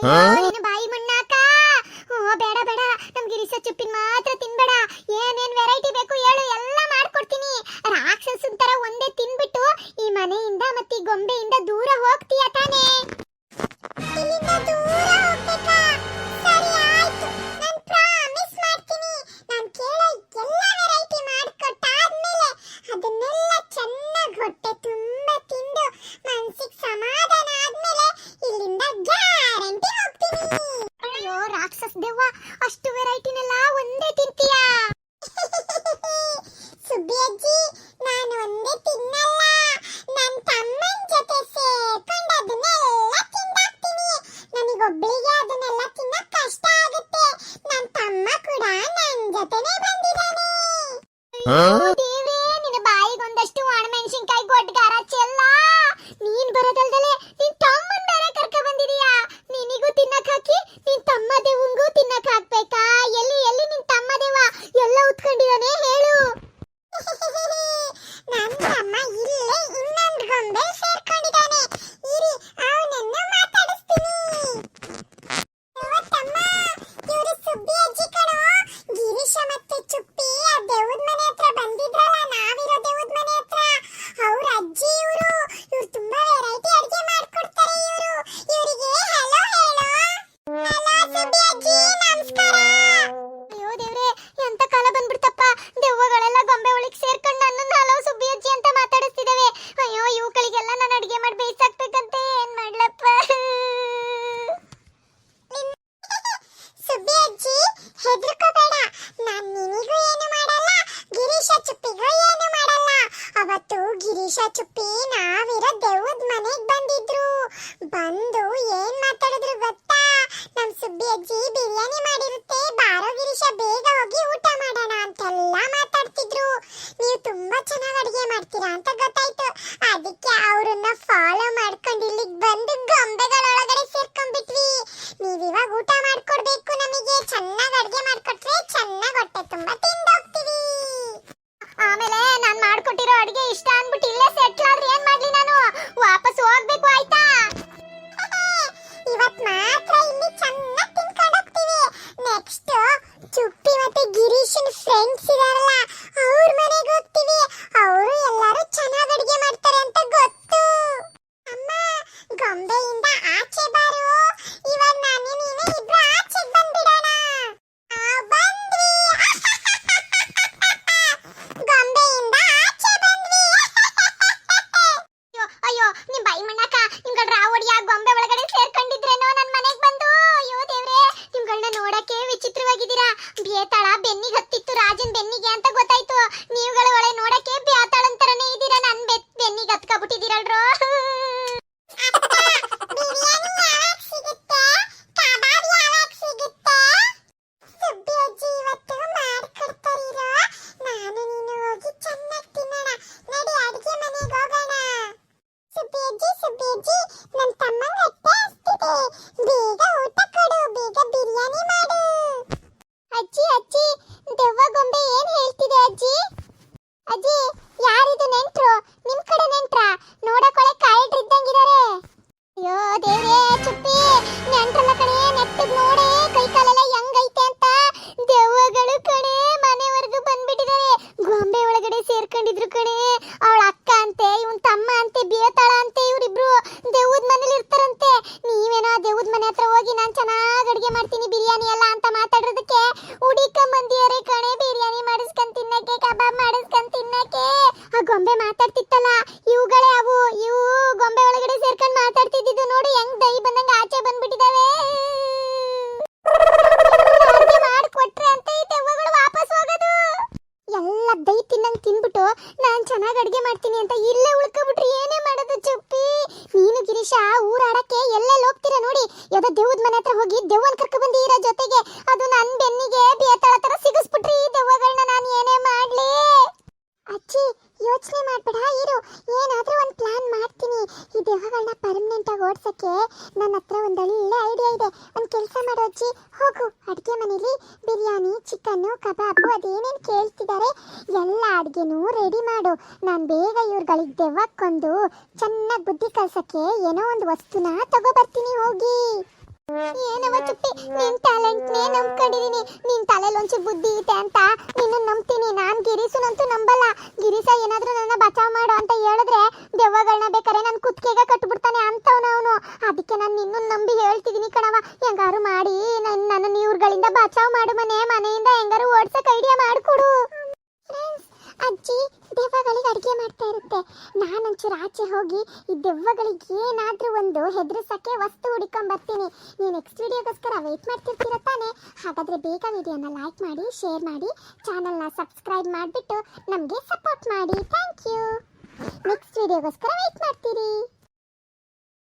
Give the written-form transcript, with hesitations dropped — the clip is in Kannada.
ನೀನು ಬಾಯಿ ಮಣ್ಣಾಕ. ಬೇಡ ಬೇಡ, ನಮ್ಗೆ ಗಿರೀಶ ಚುಪ್ಪಿನ ಮಾತ್ರ ತಿನ್ಬೇಡ. ಏನೇನ್ ವೆರೈಟಿ ಬೇಕು ಹೇಳು, ಎಲ್ಲ ಮಾಡ್ಕೊಡ್ತೀನಿ. ರಾಕ್ಷಸನ್ ತರ ಒಂದೇ ತಿನ್ಬಿಟ್ಟು ಈ ಮನೆಯಿಂದ ಮತ್ತೆ ಗೊಂಬೆಯಿಂದ ದೂರ ಹೋಗ್ತೀಯ ತಾನೇ? ಇಲ್ಲಿಂದ ದೂರ ಹೋಗ್ಬೇಕಾ? ಸರಿ ಆಯ್ತು, ನಾನು ಪ್ರಾಮಿಸ್ ಮಾಡ್ತೀನಿ. ನಾನು ಕೇಳೋ ಎಲ್ಲ ವೆರೈಟಿ ಮಾಡ್ಕೊಟ್ಟಾದ್ಮೇಲೆ ಅದನ್ನೆಲ್ಲ ಚೆನ್ನಾಗಿ ಹೊಟ್ಟೆ ತುಂಬ ತಿಂದು ಮನಸ್ಸಿಗೆ ಸಮಾಧಾನ ಆದ್ಮೇಲೆ ಇಲ್ಲಿಂದ ಗ್ಯಾರಂಟಿ ಹೋಗ್ತೀನಿ. ಅಯ್ಯೋ ರಾಕ್ಷಸ ದೆವ್ವ, ಅಷ್ಟು ವೆರೈಟಿನೆಲ್ಲ ಒಂದೇ ತಿಂತೀಯಾ? ಸುಬ್ಬಿ ಅಜ್ಜಿ, ನಾನು ಒಂದೇ ತಿನ್ನಲ್ಲ. ನನ್ನ ತಮ್ಮನ ಜೊತೆ ಸೇರ್ಕೊಂಡು ಅದನ್ನೆಲ್ಲ ತಿಂದಾಕ್ತೀನಿ. ನನಗೊಬ್ಬಳಿಗೆ ಅದನ್ನೆಲ್ಲ ತಿನ್ನಕ್ ಕಷ್ಟ ಆಗುತ್ತೆ. ನನ್ನ ತಮ್ಮ ಕೂಡ ನನ್ನ ಜೊತೆನೇ ಬಂದಿದ್ದಾನೆ. ದೇವ್ರೇ, ನಿನ್ನ ಬಾಯಿಗೊಂದಷ್ಟು ಒಣಮೆಣಸಿನ್ಕಾಯಿ ಗೊಡ್ಗಾರ ಚೆಲ್ಲ. ನೀನ್ ಬರೋದಲ್ದಲೆ ನಿನ್ ತಮ್ಮನ್ ಬೇರೆ ಕರ್ಕ ಬಂದಿದೀಯಾ. ನಿನಿಗೂ ತಿನ್ನಕ್ ಹಾಕಿ ನಿನ್ ತಮ್ಮ ದೇವಂಗೂ ತಿನ್ನಕ್ ಹಾಕ್ಬೇಕಾ? ಎಲ್ಲಿ ಎಲ್ಲಿ ನಿನ್ ತಮ್ಮ ದೇವ ಎಲ್ಲ ಉತ್ಕೊಂಡಿದಾನೆ ಹೇಳು. ನನ್ನ ತಮ್ಮ ಇಲ್ಲೇ ಇನ್ನೊಂದು ಗೊಂಬೆ ಸೇರ್ಕೊಂಡಿದ್ದಾನೆ. ಇರಿ, ಅವನನ್ನು ಮಾತಾಡಿಸ್ತೀನಿ. ತಮ್ಮ, ಇವರು ಸುಬ್ಬಿ ಅಜ್ಜಿ ಕಣೋ. ಗಿರೀಶ ಮತ್ತೆ ಚುಪ್ಪಿ ಆ ದೇವದ ಮನೆ ಹತ್ರ ಬಂದಿದ್ರಲ್ಲ, ನಾವಿರೋ ದೇವದ ಮನೆ ಹತ್ರ. ಅವ್ರ ಅಜ್ಜಿ ಇವರು. ಇವ್ರು ತುಂಬಾ ವೆರೈಟಿ ಅಡಿಗೆ ಮಾಡ್ಕೊಡ್ತಾರೆ. ಇವರಿಗೆ ಹಲೋ ಹೇಳೋ. ಹಲೋ ಸುಬ್ಬಿ ಅಜ್ಜಿ, ನಮಸ್ಕಾರ. ಅಯ್ಯೋ ದೇವ್ರೆ, ಎಂತ ಕಾಲ ಬಂದ್ಬಿಡ್ತಪ್ಪ. ದೆವ್ವಗಳೆಲ್ಲ ಗೊಂಬೆ ಒಳಗೆ ಸೇರ್ಕೊಂಡು ನನ್ನನ್ನು ಹಲೋ ಸುಬ್ಬಿ ಅಜ್ಜಿ ಅಂತ ಮಾತಾಡಿಸ್ತಿದಾವೆ. ಅಯ್ಯೋ, ಇವುಗಳಿಗೆಲ್ಲ ನಾನು ಅಡಿಗೆ ಮಾಡಿ ಬೇಯಿಸಾಕ್ಬೇಕಂತೆ. ಏನ್ ಮಾಡ್ಲಪ್ಪ? ಸುಬ್ಬಿ ಅಜ್ಜಿ, ಹೆದರ್ಕೋಬೇಡ. ನಾನ್ ನಿನಿಗೂ ಏನು ಮಾಡಲ್ಲ, ಗಿರೀಶ ಚುಪ್ಪಿಗೂ ಏನು ಮಾಡಲ್ಲ. ಅವತ್ತು ಗಿರೀಶ ಚುಪ್ಪಿ ನಾವಿರೋ ದೆವ್ವದ ಮನೆಗೆ ಬಂದಿದ್ರು. ಬಂದು ಏನ್ ಮಾತಾಡಿದ್ರು ಗೊತ್ತಾ? ನಮ್ ಸುಬ್ಬಿ ಅಜ್ಜಿ ಬಿರಿಯಾನಿ ಮಾಡಿರುತ್ತೆ, ಬಾರೋ ಗಿರೀಶ ಬೇಗ ಹೋಗಿ ಊಟ ಮಾಡೋಣ ಅಂತೆಲ್ಲ ಮಾತಾಡ್ತಿದ್ರು. ನೀವು ತುಂಬಾ ಚೆನ್ನಾಗಿ ಅಡಿಗೆ ಮಾಡ್ತೀರಾ ಅಂತ ಗೊತ್ತಾಯ್ತು. ಅದಕ್ಕೆ ಅವ್ರನ್ನ ಫಾಲೋ ಮಾಡ್ಕೊಂಡು ಇಲ್ಲಿಗೆ ಬಂದು ಗೊಂಬೆಗಳೊಳಗಡೆ ಸೇರ್ಕೊಂಡ್ಬಿಟ್ವಿ. ನೀವಿವಾಗ ಊಟ ಮಾಡ್ಕೊಡ್ಬೇಕು ನಮಗೆ. ಚೆನ್ನಾಗಿ ಅಡಿಗೆ ಮಾಡ್ಕೊಟ್ರೆ ಚೆನ್ನಾಗಿ ಹೊಟ್ಟೆ ತುಂಬಾ ತಿಂದೋಗ್ತೀವಿ. ಆಮೇಲೆ ನಾನ್ ಮಾಡ್ಕೊಟ್ಟಿರೋ ಅಡಿಗೆ ಇಷ್ಟ ಅನ್ಬಿಟ್ಟು ಇಲ್ಲೇ ಸೆಟ್ಲ್ ಆದ್ರೆ ಏನ್ ಮಾಡ್ಲಿ ನಾನು? ವಾಪಸ್ ಹೋಗ್ಬೇಕು ಆಯ್ತಾ? ಇವತ್ ಮಾತ್ರ ಇಲ್ಲಿ ಚೆನ್ನಾಗಿ ತಿನ್ಕೊಂಡು ಹೋಗ್ತೀವಿ. ನೆಕ್ಸ್ಟ್ ಚುಪ್ಪಿ ಮತ್ತೆ ಗಿರೀಶನ್ ಫ್ರೆಂಡ್ಸ್ ಇದಾರಲ್ಲ, ಅವ್ರ ಮನೆಗೆ ಹೋಗ್ತೀವಿ. ಅವರು ಎಲ್ಲರೂ ಚೆನ್ನಾಗಿ ಅಡಿಗೆ ಮಾಡ್ತಾರೆ ಅಂತ ಗೊತ್ತು. ಅಮ್ಮ, ಗೊಂಬೆಯಿಂದ ಆಚೆ ಬಾರು. ಇವಾಗ ನಾನು ನೀನು ಇಬ್ರು ಆಚೆ ಬಂದ್ಬಿಡೋಣ. ಬಂದ್ವಿ. ಗೊಂಬೆಯಿಂದ ಆಚೆ ಬಂದ್ವಿ. ಅಯ್ಯೋ, ನಿಮ್ ಬಾಯಿ ಮಣ್ಣಾಕ. ನಿಮ್ಗಳ ರಾವಡಿಯ ಗೊಂಬೆ ಒಳಗಡೆ ಸೇರ್ಕೊಂಡಿದ್ರೇನೋ ನನ್ನ ಮನೆಗೆ ಬಂದು. ಅಯ್ಯೋ ದೇವ್ರೆ, ನಿಮ್ಗಳನ್ನ ನೋಡಕ್ಕೆ ವಿಚಿತ್ರವಾಗಿದ್ದೀರಾ. ಬೇತಾಳ ಬೆನ್ನಿಗೆ ಹತ್ತಿತ್ತು ರಾಜನ್ ಬೆನ್ನಿಗೆ ಅಂತ ಗೊತ್ತಾಯ್ತು. ನೀವುಗಳ ಒಳಗೆ ನೋಡಕ್ಕೆ ಬೇತಾಳನ್ ತರನೇ ಇದ್ದೀರಾ. ನನ್ ಬೆನ್ನಿಗೆ ಹತ್ಕೊಬಿಟ್ಟಿದ್ದೀರಲ್ರೋ. ಅಜ್ಜಿ ಅಜ್ಜಿ, ದೆವ್ವ ಗೊಂಬೆ ಏನ್ ಹೇಳ್ತಿದೆ ಅಜ್ಜಿ? ಅಜ್ಜಿ, ಯಾರಿದು ನೆಂಟ್ರು? ನಿಮ್ ಕಡೆ ನೆಂಟ್ರ? ನೋಡಕೊಳೆ ಕಾಯಿಡ್ರಿದ್ದಂಗಿದ್ದಾರೆ. ಅಯ್ಯೋ ದೇವ್ರೇ, ಚುಪ್ಪಿ ನೆಂಟ್ರಲ್ಲ ಕಣೆ. ನೆಟ್ಟಗ್ ನೋಡೆ ಕೈ ಕಾಲೆಲ್ಲ ಹೆಂಗೈತೆ ಅಂತ. ದೆವ್ವಗಳು ಕಣೆ ಮನೆವರೆಗೂ ಬಂದ್ಬಿಟ್ಟಿದ್ದಾರೆ. ಗೊಂಬೆ ಒಳಗಡೆ ಸೇರ್ಕೊಂಡಿದ್ರು ಕಣೆ. ಅವಳ ಅಕ್ಕ ಅಂತೆ, ಇವನ್ ತಮ್ಮ ಅಂತೆ, ಬೇತಾಳ ಅಂತೆ. ಇವರಿಬ್ರು ದೆವ್ವದ ಮನೇಲಿ ಇರ್ತಾರಂತೆ. ನೀವೇನೋ ದೆವ್ವದ ಮನೆ ಹತ್ರ ಹೋಗಿ ನಾನ್ ಚೆನ್ನಾಗಿ ಅಡಿಗೆ ಮಾಡ್ತೀನಿ ಬಿರಿಯಾನಿ ಎಲ್ಲ ಅಂತ ಮಾತಾಡೋದಕ್ಕೆ ಹುಡಿಕೊಂಡ್ ಬಂದಿಯಾರೆ ಕಣೆ. ಬಿರಿಯಾನಿ ಮಾಡಿಸ್ಕೊಂಡ್ ತಿನ್ನಕ್ಕೆ, ಕಬಾಬ್ ಮಾಡಿಸ್ಕೊಂಡ್ ತಿನ್ನಕ್ಕೆ. ಆ ಗೊಂಬೆ ಮಾತಾಡ್ತಿತ್ತಲ್ಲ, ಇವುಗಳೇ ಅವು. ಇವು ಗೊಂಬೆ ಒಳಗಡೆ ಸೇರ್ಕೊಂಡ್ ಮಾತಾಡ್ತಿದ್ದು ನೋಡು, ಹೆಂಗ್ ದೈ ಬಂದಂಗ ಆಚೆ ಬಂದ್ಬಿಟ್ಟಿದಾವೆ. ಅಡಿಗೆ ಮಾಡ್ಕೊಟ್ರೆ ಅಂತ ಈ ದೆವ್ವಗಳು ವಾಪಸ್ ಹೋಗೋದು. ಎಲ್ಲ ದೈ ತಿನ್ನಂಗ್ ತಿನ್ಬಿಟ್ಟು ನಾನ್ ಚೆನ್ನಾಗಿ ಅಡಿಗೆ ಮಾಡ್ತೀನಿ ಅಂತ ಇಲ್ಲೇ ಉಳ್ಕೊಬಿಟ್ರಿ ಏನೇ ಮಾಡೋದು ಚುಪ್ಪಿ? ನೀನು ಗಿರೀಶ ಊರಾಡಕ್ಕೆ ಎಲ್ಲೆಲ್ಲಿ ಹೋಗ್ತೀರಾ ನೋಡಿ. ಯಾವ್ದೋ ದೆವ್ವದ ಮನೆ ಹತ್ರ ಹೋಗಿ ದೆವ್ವನ್ ಕರ್ಕ ಬಂದಿರೋ ಜೊತೆಗೆ ಅದು ನನ್ ಬೆನ್ನಿಗೆ ಬೇತಾಳ ತರ ಸಿಗಿಸ್ಬಿಟ್ರಿ. ಈ ದೆವ್ವಗಳನ್ನ ನಾನು ಏನೇ ಮಾಡ್ಲಿ? ಅಜ್ಜಿ, ಯೋಚನೆ ಮಾಡ್ಬೇಡ ಇರು, ಏನಾದ್ರೂ ಒಂದು ಪ್ಲಾನ್ ಮಾಡ್ತೀನಿ. ಈ ದೆವ್ವಗಳನ್ನ ಪರ್ಮನೆಂಟ್ ಆಗಿ ಓಡ್ಸಕ್ಕೆ ನನ್ನ ಹತ್ರ ಒಂದು ಒಳ್ಳೆ ಐಡಿಯಾ ಇದೆ. ಒಂದು ಕೆಲಸ ಮಾಡೋ ಅಜ್ಜಿ, ಹೋಗು ಅಡುಗೆ ಮನೇಲಿ ಬಿರಿಯಾನಿ, ಚಿಕನ್ನು, ಕಬಾಬು ಅದೇನೇನು ಕೇಳ್ತಿದ್ದಾರೆ ಎಲ್ಲ ಅಡುಗೆನೂ ರೆಡಿ ಮಾಡು. ನಾನು ಬೇಗ ಇವ್ರುಗಳಿಗೆ ದೆವ್ವಕ್ಕೊಂದು ಚೆನ್ನಾಗಿ ಬುದ್ಧಿ ಕಲ್ಸಕ್ಕೆ ಏನೋ ಒಂದು ವಸ್ತುನ ತಗೋ ಬರ್ತೀನಿ ಹೋಗಿ. ಏನವ ಚುಪ್ಪಿ, ನಿನ್ ಟ್ಯಾಲೆಂಟ್ನೇ ನಂಬ್ಕೊಂಡಿದೀನಿ. ನಿನ್ ತಲೆಯಲ್ಲಿ ಒಂಚೂರು ಬುದ್ಧಿ ಐತೆ ಅಂತ ನಿನ್ನ ನಂಬ್ತೀನಿ. ನಾನ್ ಗಿರೀಶನಂತೂ ನಂಬಲ್ಲ. ಗಿರೀಶ ಏನಾದ್ರೂ ನನ್ನ ಬಚಾವ್ ಮಾಡು ಅಂತ ಹೇಳಿದ್ರೆ ದೆವ್ವಗಳನ್ನ ಬೇಕಾರೆ ನನ್ ಕುತ್ತಿಗೆಗೆ ಕಟ್ಬಿಡ್ತಾನೆ ಅಂತವನ ಅವನು. ಅದಕ್ಕೆ ನಾನು ನಿನ್ನ ನಂಬಿ ಹೇಳ್ತಿದೀನಿ ಕಣವ. ಹೆಂಗಾರು ಮಾಡಿ ನನ್ನ ಇವ್ರುಗಳಿಂದ ಬಚಾವ್ ಮಾಡು. ಮನೆಯಿಂದ ಹೆಂಗಾರು ಓಡ್ಸಕ್ ಐಡಿಯಾ ಮಾಡ್ಕೊಡು. ಅಜ್ಜಿ ದೆವ್ವಗಳಿಗೆ ಅಡುಗೆ ಮಾಡ್ತಾ ಇರುತ್ತೆ. ನಾನೊಂಚೂರು ಆಚೆ ಹೋಗಿ ಈ ದೆವ್ವಗಳಿಗೆ ಏನಾದರೂ ಒಂದು ಹೆದರಿಸಕ್ಕೆ ವಸ್ತು ಹುಡ್ಕೊಂಡ್ ಬರ್ತೀನಿ. ನೀವು ನೆಕ್ಸ್ಟ್ ವಿಡಿಯೋಗೋಸ್ಕರ ವೆಯ್ಟ್ ಮಾಡ್ತಿರ್ತೀರ ತಾನೆ? ಹಾಗಾದರೆ ಬೇಗ ವಿಡಿಯೋನ ಲೈಕ್ ಮಾಡಿ, ಶೇರ್ ಮಾಡಿ, ಚಾನಲ್ನ ಸಬ್ಸ್ಕ್ರೈಬ್ ಮಾಡಿಬಿಟ್ಟು ನಮಗೆ ಸಪೋರ್ಟ್ ಮಾಡಿ. Thank you. ನೆಕ್ಸ್ಟ್ ವಿಡಿಯೋಗೋಸ್ಕರ ವೆಯ್ಟ್ ಮಾಡ್ತೀರಿ.